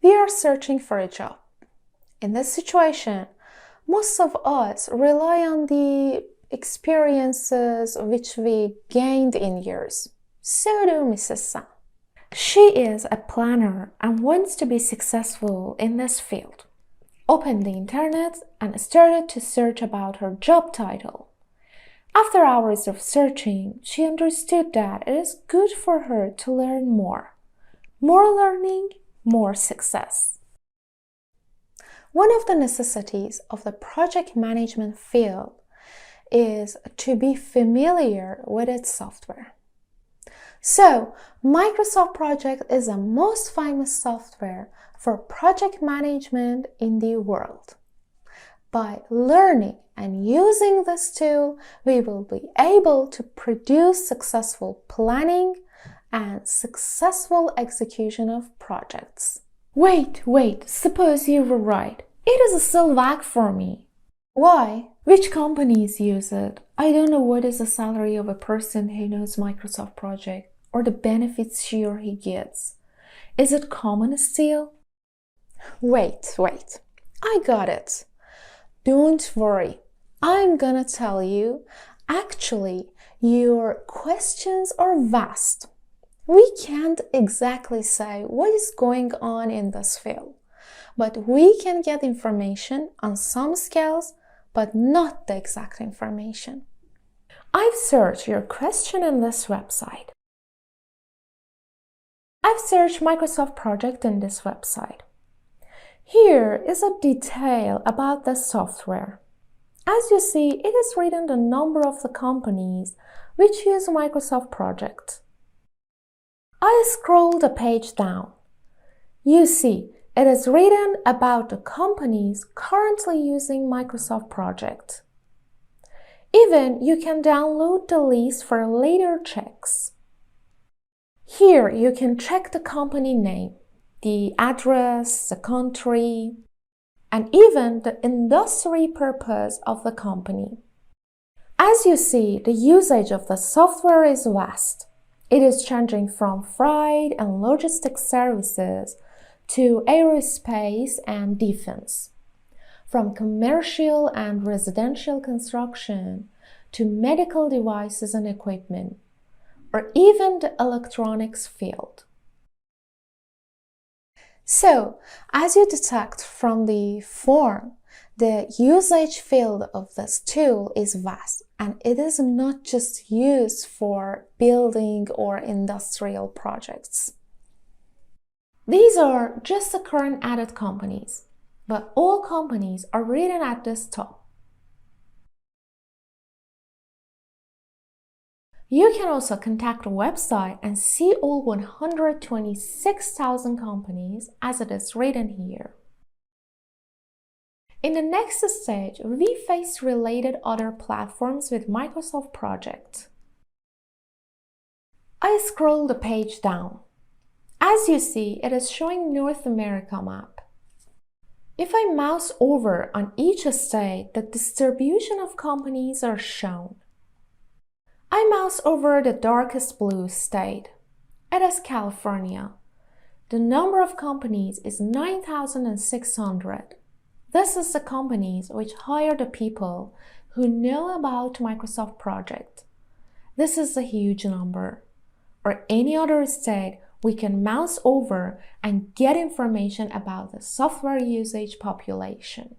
We are searching for a job. In this situation, most of us rely on the experiences which we gained in years. So do Mrs. San. She is a planner and wants to be successful in this field. Opened the internet and started to search about her job title. After hours of searching, she understood that it is good for her to learn more. More learning, more success. One of the necessities of the project management field is to be familiar with its software. So, Microsoft Project is the most famous software for project management in the world. By learning and using this tool, we will be able to produce successful planning and successful execution of projects. Wait, suppose you were right. It is still vague for me. Why? Which companies use it? I don't know what is the salary of a person who knows Microsoft Project or the benefits she or he gets. Is it common still? Wait. I got it. Don't worry. I'm gonna tell you. Actually, your questions are vast. We can't exactly say what is going on in this field, but we can get information on some scales, but not the exact information. I've searched your question in this website. I've searched Microsoft Project in this website. Here is a detail about the software. As you see, it is written the number of the companies which use Microsoft Project. I scroll the page down. You see, it is written about the companies currently using Microsoft Project. Even you can download the list for later checks. Here you can check the company name, the address, the country, and even the industry purpose of the company. As you see, the usage of the software is vast. It is changing from freight and logistics services to aerospace and defense, from commercial and residential construction to medical devices and equipment, or even the electronics field. So, as you detect from the form, the usage field of this tool is vast, and it is not just used for building or industrial projects. These are just the current added companies, but all companies are written at this top. You can also contact the website and see all 126,000 companies as it is written here. In the next stage, we face related other platforms with Microsoft Project. I scroll the page down. As you see, it is showing North America map. If I mouse over on each state, the distribution of companies are shown. I mouse over the darkest blue state. It is California. The number of companies is 9,600. This is the companies which hire the people who know about Microsoft Project. This is a huge number. Or any other state, we can mouse over and get information about the software usage population.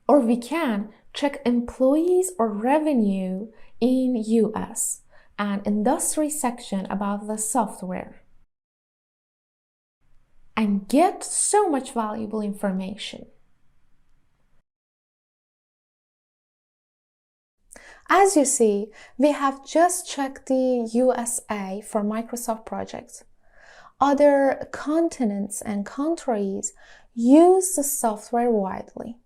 Or we can check employees or revenue in US and industry section about the software and get so much valuable information. As you see, we have just checked the USA for Microsoft Project. Other continents and countries use the software widely.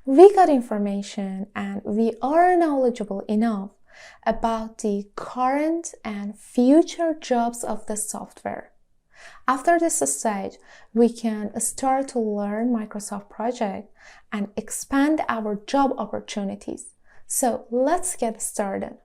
We got information and we are knowledgeable enough about the current and future jobs of the software. After this stage, we can start to learn Microsoft Project and expand our job opportunities. So let's get started.